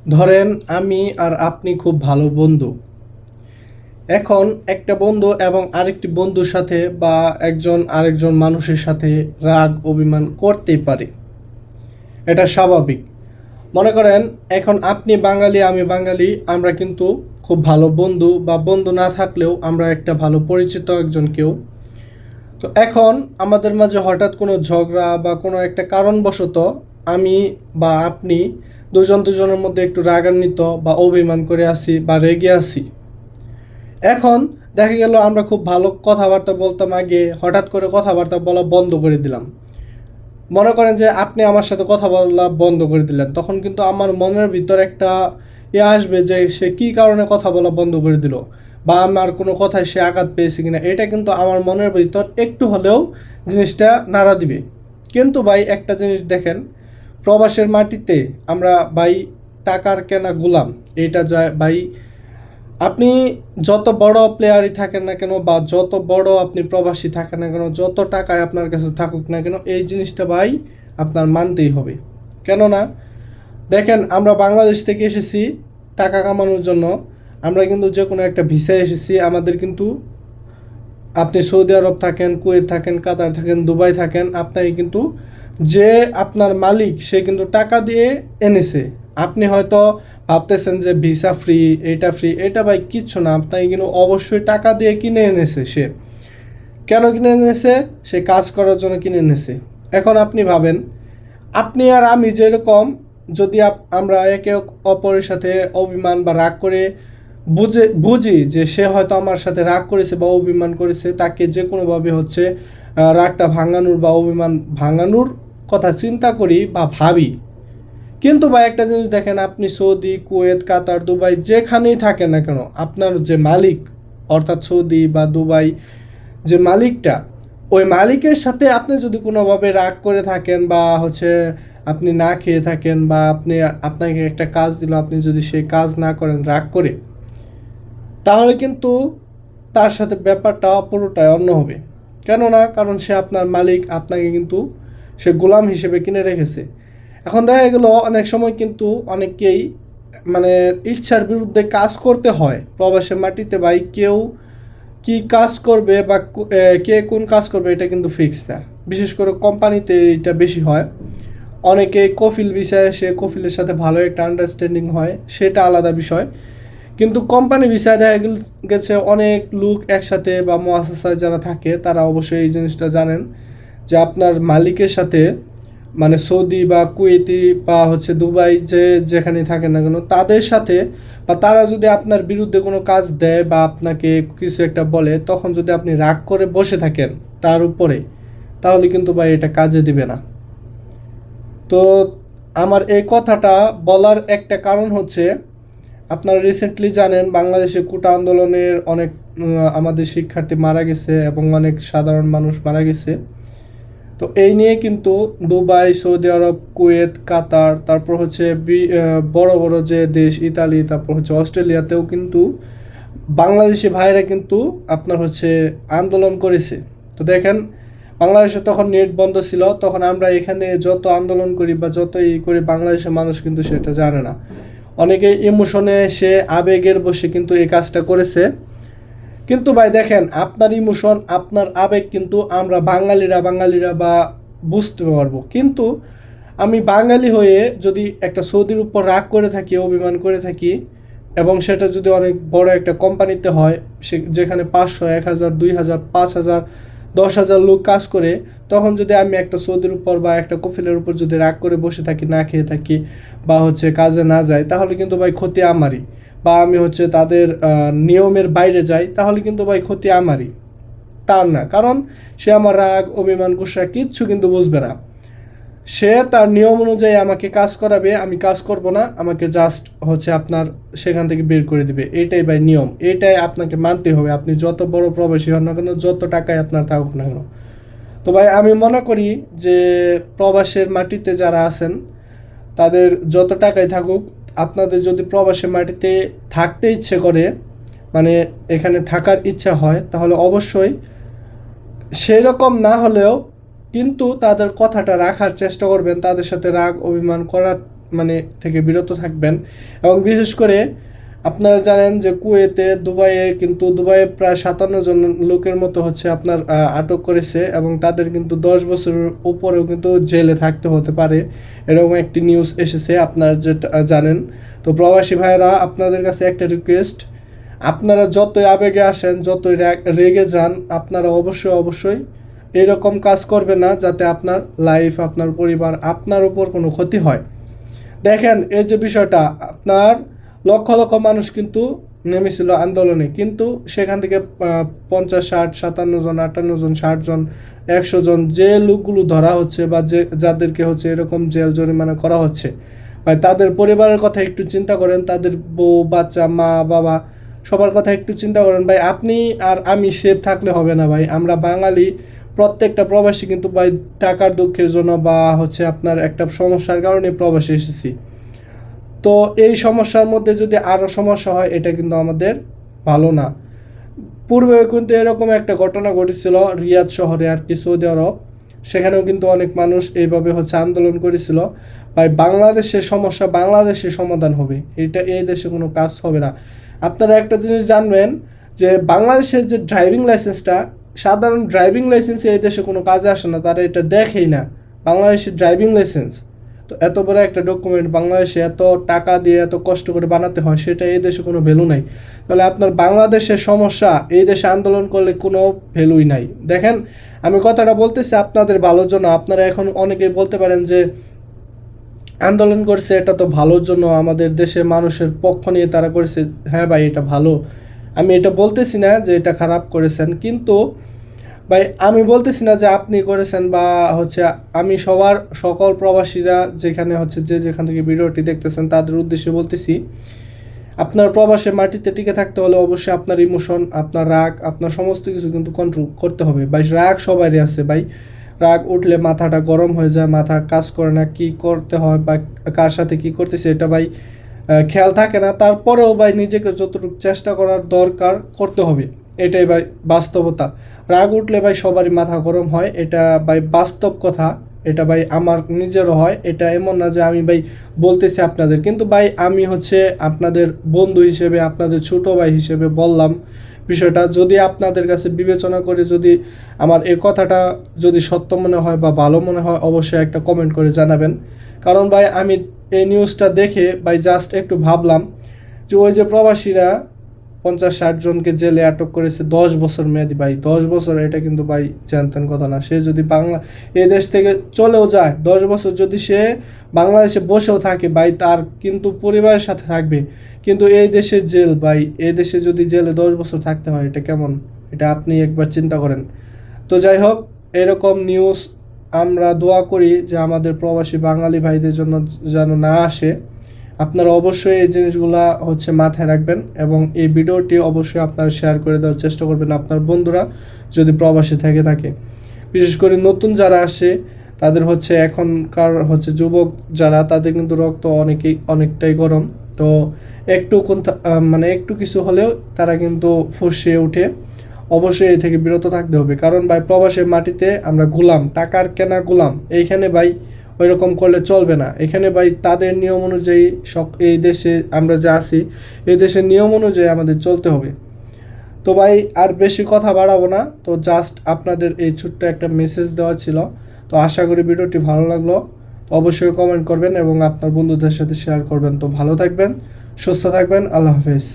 ধরেন আমি আর আপনি খুব ভালো বন্ধু। এখন একটা বন্ধু এবং আরেকটি বন্ধুর সাথে বা একজন আরেকজন মানুষের সাথে রাগ অভিমান করতেই পারে। এটা স্বাভাবিক। মনে করেন এখন আপনি বাঙালি আমি বাঙালি, আমরা কিন্তু খুব ভালো বন্ধু বা বন্ধু না থাকলেও আমরা একটা ভালো পরিচিত একজন কেউ। তো এখন আমাদের মাঝে হঠাৎ কোনো ঝগড়া বা কোনো একটা কারণবশত আমি বা আপনি দুজন দুজনের মধ্যে একটু রাগান্বিত বা অভিমান করে আসি বা রেগে আসি। এখন দেখা গেল আমরা খুব ভালো কথাবার্তা বলতাম আগে, হঠাৎ করে কথাবার্তা বলা বন্ধ করে দিলাম। মনে করেন যে আপনি আমার সাথে কথা বলা বন্ধ করে দিলেন, তখন কিন্তু আমার মনের ভিতর একটা আসবে যে সে কী কারণে কথা বলা বন্ধ করে দিল, বা আমার কোনো কথায় সে আঘাত পেয়েছে কিনা। এটা কিন্তু আমার মনের ভিতর একটু হলেও জিনিসটা নাড়া দিবে। কিন্তু ভাই একটা জিনিস দেখেন, প্রবাসের মাটিতে আমরা ভাই টাকার কেনা গোলাম। এটা যায় ভাই, আপনি যত বড় প্লেয়ারই থাকেন না কেন বা যত বড় আপনি প্রবাসী থাকেন না কেন, যত টাকায় আপনার কাছে থাকুক না কেন, এই জিনিসটা ভাই আপনার মানতেই হবে। কেননা দেখেন, আমরা বাংলাদেশ থেকে এসেছি টাকা কামানোর জন্য। আমরা কিন্তু যে কোনো একটা ভিসায় এসেছি। আমাদের কিন্তু আপনি সৌদি আরব থাকেন, কুয়েত থাকেন, কাতার থাকেন, দুবাই থাকেন, আপনাকে কিন্তু যে আপনার মালিক সে কিন্তু টাকা দিয়ে এনেছে। আপনি হয়তো ভাবতেছেন যে ভিসা ফ্রি, এটা ফ্রি, এটা ভাই কিচ্ছু না। আপনাকে কিন্তু অবশ্যই টাকা দিয়ে কিনে এনেছে সে। কেন কিনে এনেছে? সে কাজ করার জন্য কিনে এনেছে। এখন আপনি ভাবেন, আপনি আর আমি যেরকম, যদি আমরা একে অপরের সাথে অভিমান বা রাগ করে বুঝি যে সে হয়তো আমার সাথে রাগ করেছে বা অভিমান করেছে, তাকে যে কোনোভাবে হচ্ছে রাগটা ভাঙানোর বা অভিমান ভাঙানোর কথা চিন্তা করি বা ভাবি। কিন্তু ভাই একটা জিনিস দেখেন, আপনি সৌদি, কুয়েত, কাতার, দুবাই যেখানেই থাকেন না কেন, আপনার যে মালিক অর্থাৎ সৌদি বা দুবাই যে মালিকটা, ওই মালিকের সাথে আপনি যদি কোনোভাবে রাগ করে থাকেন বা হচ্ছে আপনি না খেয়ে থাকেন, বা আপনাকে একটা কাজ দিল, আপনি যদি সেই কাজ না করেন রাগ করে, তাহলে কিন্তু তার সাথে ব্যাপারটা পুরোটাই অন্য হবে। কেননা কারণ সে আপনার মালিক, আপনাকে কিন্তু সে গোলাম হিসেবে কিনে রেখেছে। এখন দেখা গেল অনেক সময় কিন্তু অনেককেই মানে ইচ্ছার বিরুদ্ধে কাজ করতে হয় প্রবাসের মাটিতে। ভাই কেউ কি কাজ করবে বা কে কোন কাজ করবে এটা কিন্তু ফিক্স না। বিশেষ করে কোম্পানিতে এটা বেশি হয়। অনেকে কফিল ভিসায়, সে কফিলের সাথে ভালো একটা আন্ডারস্ট্যান্ডিং হয়, সেটা আলাদা বিষয়। কিন্তু কোম্পানি ভিসায় দেখা গেছে অনেক লোক একসাথে বা মুআসাসায় যারা থাকে তারা অবশ্যই এই জিনিসটা জানেন যে আপনার মালিকের সাথে, মানে সৌদি বা কুয়েতি বা হচ্ছে দুবাই যেখানে থাকেন না কেন, তাদের সাথে বা তারা যদি আপনার বিরুদ্ধে কোনো কাজ দেয় বা আপনাকে কিছু একটা বলে, তখন যদি আপনি রাগ করে বসে থাকেন তার উপরে, তাহলে কিন্তু ভাই এটা কাজে দিবে না। তো আমার এই কথাটা বলার একটা কারণ হচ্ছে, আপনারা রিসেন্টলি জানেন বাংলাদেশে কোটা আন্দোলনের অনেক আমাদের শিক্ষার্থী মারা গেছে এবং অনেক সাধারণ মানুষ মারা গেছে। তো এই নিয়ে কিন্তু দুবাই, সৌদি আরব, কুয়েত, কাতার, তারপর হচ্ছে বড় বড় যে দেশ ইতালি, তারপর হচ্ছে অস্ট্রেলিয়াতেও কিন্তু বাংলাদেশি ভাইরা কিন্তু আপনার হচ্ছে আন্দোলন করেছে। তো দেখেন, বাংলাদেশে তখন নেট বন্ধ ছিল, তখন আমরা এখানে যত আন্দোলন করি বা যত করি, বাংলাদেশের মানুষ কিন্তু সেটা জানে না। অনেকে ইমোশনে সে আবেগের বসে কিন্তু এই কাজটা করেছে। কিন্তু ভাই দেখেন, আপনার ইমোশন, আপনার আবেগ কিন্তু আমরা বাঙালিরা বা বুঝতে পারবো। কিন্তু আমি বাঙালি হয়ে যদি একটা সৌদির উপর রাগ করে থাকি, অভিমান করে থাকি, এবং সেটা যদি অনেক বড় একটা কোম্পানিতে হয়, যেখানে 500, 1000, 2000, 5000, 10,000 লোক কাজ করে, তখন যদি আমি একটা সৌদির উপর বা একটা কফিলের উপর যদি রাগ করে বসে থাকি, না খেয়ে থাকি, বা হচ্ছে কাজে না যাই, তাহলে কিন্তু ভাই ক্ষতি আমারই। বা আমি হচ্ছে তাদের নিয়মের বাইরে যাই, তাহলে কিন্তু ভাই ক্ষতি আমারই, তার না। কারণ সে আমার রাগ অভিমান গুসা কিচ্ছু কিন্তু বুঝবে না। সে তার নিয়ম অনুযায়ী আমাকে কাজ করাবে, আমি কাজ করব না, আমাকে জাস্ট হচ্ছে আপনার সেখান থেকে বের করে দিবে। এটাই ভাই নিয়ম, এটাই আপনাকে মানতে হবে। আপনি যত বড় প্রবাসী হন না কেন, যত টাকায় আপনার থাকুক না কেন। তো ভাই আমি মনে করি যে প্রবাসের মাটিতে যারা আছেন, তাদের যত টাকাই থাকুক, আপনাদের যদি প্রবাসের মাটিতে থাকতে ইচ্ছে করে, মানে এখানে থাকার ইচ্ছা হয়, তাহলে অবশ্যই সেরকম না হলেও কিন্তু তাদের কথাটা রাখার চেষ্টা করবেন। তাদের সাথে রাগ অভিমান করার মানে থেকে বিরত থাকবেন। এবং বিশেষ করে আপনারা জানেন যে কুয়েতে, দুবাইয়ে প্রায় 57 জন লোকের মতো হচ্ছে আপনার আটক করেছে, এবং তাদের কিন্তু 10 বছরের উপরেও কিন্তু জেলে থাকতে হতে পারে, এরকম একটি নিউজ এসেছে, আপনারা যেটা জানেন। তো প্রবাসী ভাইয়েরা, আপনাদের কাছে একটা রিকোয়েস্ট, আপনারা যতই আবেগে আসেন, যতই রেগে যান, আপনারা অবশ্যই এরকম কাজ করবেন না, যাতে আপনার লাইফ, আপনার পরিবার, আপনার উপর কোনো ক্ষতি হয়। দেখেন, এই যে বিষয়টা, আপনার লক্ষ লক্ষ মানুষ কিন্তু নেমেছিল আন্দোলনে, কিন্তু সেখান থেকে 50, 60, 57 জন, 58 জন, 60 জন, 100 জন যে লোকগুলো ধরা হচ্ছে, বা যাদেরকে হচ্ছে এরকম জেল জরিমানা করা হচ্ছে, ভাই তাদের পরিবারের কথা একটু চিন্তা করেন, তাদের বউ বাচ্চা, মা বাবা, সবার কথা একটু চিন্তা করেন ভাই। আপনি আর আমি সেফ থাকলে হবে না ভাই। আমরা বাঙালি, প্রত্যেকটা প্রবাসী কিন্তু ভাই টাকার দুঃখের জন্য বা হচ্ছে আপনার একটা সমস্যার কারণে প্রবাসে এসেছি। তো এই সমস্যার মধ্যে যদি আরও সমস্যা হয়, এটা কিন্তু আমাদের ভালো না। পূর্বে কিন্তু এরকম একটা ঘটনা ঘটেছিল রিয়াদ শহরে আর কি, সৌদি আরব, সেখানেও কিন্তু অনেক মানুষ এইভাবে হচ্ছে আন্দোলন করেছিল। ভাই বাংলাদেশের সমস্যা বাংলাদেশে সমাধান হবে, এটা এই দেশে কোনো কাজ হবে না। আপনারা একটা জিনিস জানবেন যে বাংলাদেশের যে ড্রাইভিং লাইসেন্সটা, সাধারণ ড্রাইভিং লাইসেন্স এই দেশে কোনো কাজে আসে না, তারা এটা দেখেই না। বাংলাদেশের ড্রাইভিং লাইসেন্স, তো এত বড় একটা ডকুমেন্ট বাংলাদেশে এত টাকা দিয়ে এত কষ্ট করে বানাতে হয়, সেটা এই দেশে কোনো ভ্যালু নাই। তাহলে আপনার বাংলাদেশের সমস্যা এই দেশে আন্দোলন করলে কোনো ভ্যালুই নাই। দেখেন, আমি কথাটা বলতেছি আপনাদের ভালোর জন্য। আপনারা এখন অনেকেই বলতে পারেন যে আন্দোলন করছে, এটা তো ভালোর জন্য, আমাদের দেশের মানুষের পক্ষ নিয়ে তারা করেছে। হ্যাঁ ভাই, এটা ভালো, আমি এটা বলতেছি না যে এটা খারাপ করেছেন, কিন্তু ভাই আমি বলতেছি না যে আপনি করেছেন বা হচ্ছে, আমি সকল প্রবাসীরা যেখানে হচ্ছে যেখান থেকে ভিডিওটি দেখতেছেন তাদের উদ্দেশ্যে বলতেছি, আপনার প্রবাসের মাটিতে টিকে থাকতে হলে অবশ্যই আপনার ইমোশন, আপনার রাগ, আপনার সমস্ত কিছু কিন্তু কন্ট্রোল করতে হবে ভাই। রাগ সবারই আছে ভাই, রাগ উঠলে মাথাটা গরম হয়ে যায়, মাথা কাজ করে না, কি করতে হয় বা কার সাথে কি করতেছে এটা ভাই খেয়াল থাকে না। তারপরেও ভাই নিজেকে যতটুকু চেষ্টা করার দরকার করতে হবে, এটাই ভাই বাস্তবতা। রাগ উঠলে ভাই সবারই মাথা গরম হয়, এটা ভাই বাস্তব কথা। এটা ভাই আমার নিজেরও হয়, এটা এমন না যে আমি ভাই বলতেছি আপনাদের, কিন্তু ভাই আমি হচ্ছে আপনাদের বন্ধু হিসেবে, আপনাদের ছোট ভাই হিসেবে বললাম বিষয়টা। যদি আপনাদের কাছে বিবেচনা করে যদি আমার এই কথাটা যদি সত্য মনে হয় বা ভালো মনে হয়, অবশ্যই একটা কমেন্ট করে জানাবেন। কারণ ভাই আমি এই নিউজটা দেখে ভাই জাস্ট একটু ভাবলাম যে ওই যে প্রবাসীরা 50-60 জনকে জেলে আটক করেছে 10 বছর মেয়াদি, ভাই 10 বছর, এটা কিন্তু ভাই জানতেন কথা না। সে যদি এই দেশ থেকে চলেও যায় 10 বছর, যদি সে বাংলাদেশে বসেও থাকে ভাই, তার কিন্তু পরিবারের সাথে থাকবে। কিন্তু এই দেশের জেল ভাই, এই দেশে যদি জেলে 10 বছর থাকতে হয়, এটা কেমন? এটা আপনি একবার চিন্তা করেন। তো যাই হোক, এরকম নিউজ আমরা দোয়া করি যে আমাদের প্রবাসী বাঙালি ভাইদের জন্য যেন না আসে। আপনারা অবশ্যই এই জিনিসগুলা হচ্ছে মাথায় রাখবেন, এবং এই ভিডিওটি অবশ্যই আপনারা শেয়ার করে দেওয়ার চেষ্টা করবেন আপনার বন্ধুরা যদি প্রবাসী থেকে থাকে। বিশেষ করে নতুন যারা আসে, তাদের হচ্ছে এখনকার হচ্ছে যুবক যারা, তাদের কিন্তু রক্ত অনেকটাই গরম। তো মানে একটু কিছু হলেও তারা কিন্তু ফুঁসিয়ে ওঠে। অবশ্যই এই থেকে বিরত থাকতে হবে, কারণ ভাই প্রবাসের মাটিতে আমরা গোলাম, টাকার কেনা গোলাম। এইখানে ভাই ওই রকম করলে চলবে না। এখানে ভাই তাদের নিয়ম অনুযায়ী এই দেশে আমরা যা আছি, এই দেশের নিয়ম অনুযায়ী আমাদের চলতে হবে। তো ভাই আর বেশি কথা বাড়াবো না, তো জাস্ট আপনাদের এই ছোট্ট একটা মেসেজ দেওয়া ছিল। তো আশা করি ভিডিওটি ভালো লাগলো। তো অবশ্যই কমেন্ট করবেন এবং আপনার বন্ধুদের সাথে শেয়ার করবেন। তো ভালো থাকবেন, সুস্থ থাকবেন, আল্লাহ হাফেজ।